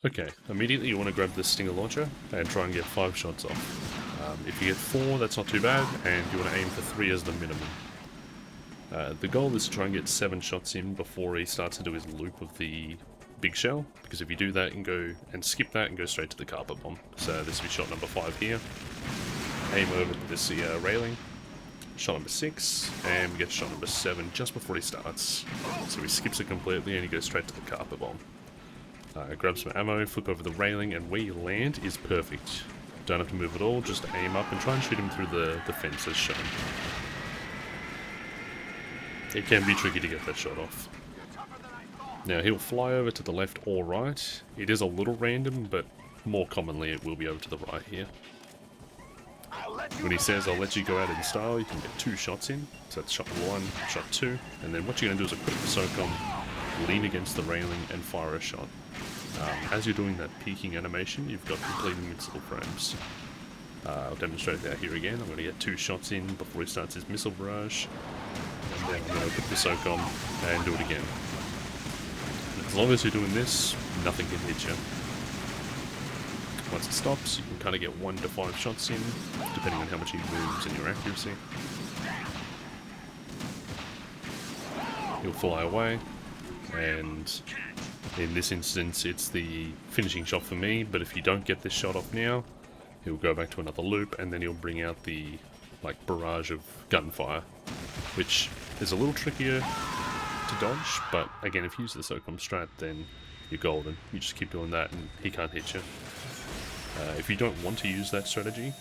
Okay, immediately you want to grab the Stinger Launcher and try and get 5 shots off. If you get 4, that's not too bad, and you want to aim for 3 as the minimum. The goal is to try and get 7 shots in before he starts to do his loop of the big shell, because if you do that, you can go and skip that and go straight to the carpet bomb. So this will be shot number 5 here. Aim over to this railing. Shot number 6, and we get shot number 7 just before he starts. So he skips it completely and he goes straight to the carpet bomb. Grab some ammo, flip over the railing, and where you land is perfect. Don't have to move at all, just aim up and try and shoot him through the fence as shown. It can be tricky to get that shot off. Now he'll fly over to the left or right. It is a little random, but more commonly it will be over to the right here. When he says, "I'll let you go out in style," you can get 2 shots in. So that's shot 1, shot 2, and then what you're going to do is equip the SOCOM, lean against the railing, and fire a shot. As you're doing that peeking animation, you've got complete missile frames. I'll demonstrate that here again. I'm going to get 2 shots in before he starts his missile barrage, and then I'm going to equip the SOCOM and do it again. As long as you're doing this, nothing can hit you. Once it stops, you can kind of get 1 to 5 shots in, depending on how much he moves and your accuracy. He'll fly away, and in this instance it's the finishing shot for me, but if you don't get this shot off now, he'll go back to another loop, and then he'll bring out the barrage of gunfire, which is a little trickier to dodge, but again, if you use the SOCOM strat, then you're golden. You just keep doing that and he can't hit you. If you don't want to use that strategy,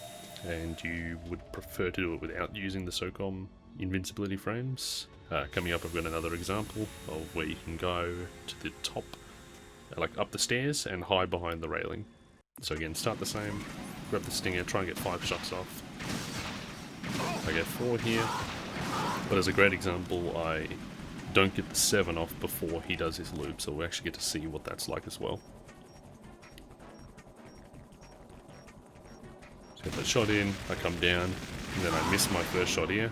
and you would prefer to do it without using the SOCOM invincibility frames, coming up I've got another example of where you can go to the top, up the stairs, and hide behind the railing. So again, start the same, grab the Stinger, try and get 5 shots off. I get 4 here, but as a great example, I don't get the 7 off before he does his loop, so we actually get to see what that's like as well. Get that shot in, I come down, and then I miss my first shot here.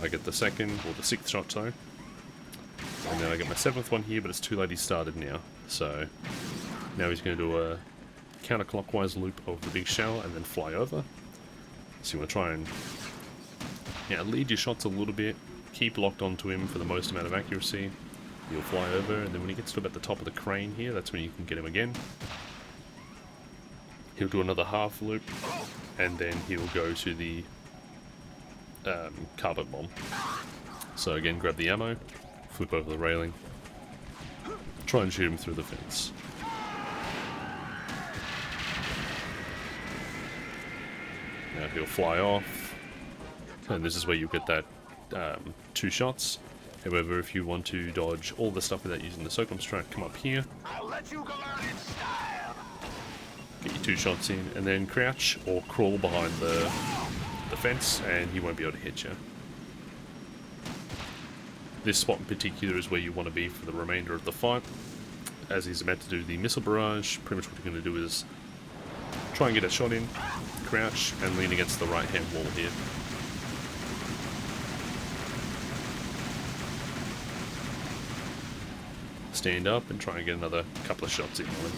I get the 2nd, or the 6th shot, sorry. And then I get my 7th one here, but it's too late, he started now. So, now he's going to do a counterclockwise loop of the big shell and then fly over. So you want to try and lead your shots a little bit, keep locked onto him for the most amount of accuracy. He'll fly over, and then when he gets to about the top of the crane here, that's when you can get him again. He'll do another half loop, and then he'll go to the carpet bomb. So again, grab the ammo, flip over the railing, try and shoot him through the fence. Now he'll fly off, and this is where you get that 2 shots. However, if you want to dodge all the stuff without using the SOCOM strat, come up here. I'll let you go out in style. Get your 2 shots in, and then crouch or crawl behind the fence, and he won't be able to hit you. This spot in particular is where you want to be for the remainder of the fight. As he's about to do the missile barrage, pretty much what you're going to do is try and get a shot in, crouch, and lean against the right hand wall here. Stand up and try and get another couple of shots in on him.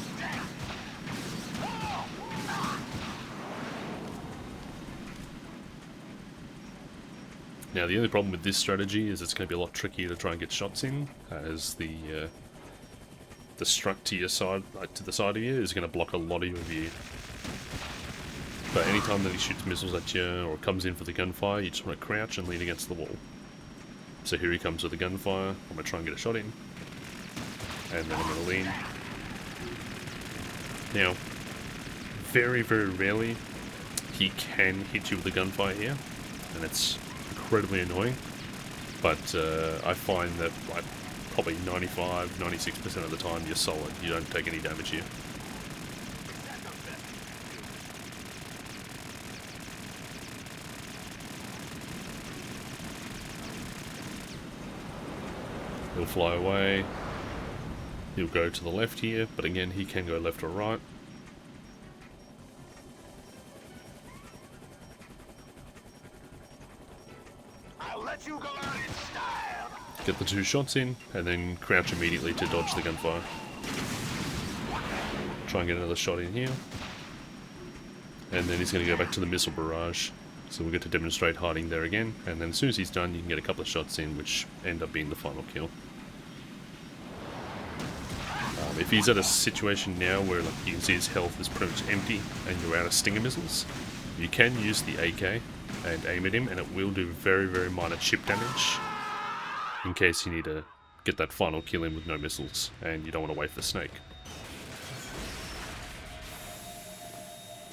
Now the only problem with this strategy is it's going to be a lot trickier to try and get shots in, as the strut to your side, to the side of you, is going to block a lot of your view. But anytime that he shoots missiles at you or comes in for the gunfire, you just want to crouch and lean against the wall. So here he comes with the gunfire. I'm going to try and get a shot in, and then I'm going to lean. Now, very, very rarely he can hit you with the gunfire here, and it's incredibly annoying, but I find that probably 95–96% of the time you're solid, you don't take any damage here. He'll fly away, he'll go to the left here, but again he can go left or right. Get the 2 shots in, and then crouch immediately to dodge the gunfire. Try and get another shot in here. And then he's going to go back to the missile barrage. So we'll get to demonstrate hiding there again. And then as soon as he's done, you can get a couple of shots in, which end up being the final kill. If he's at a situation now where, like, you can see his health is pretty much empty and you're out of stinger missiles, you can use the AK and aim at him, and it will do very, very minor chip damage in case you need to get that final kill in with no missiles and you don't want to wait for Snake.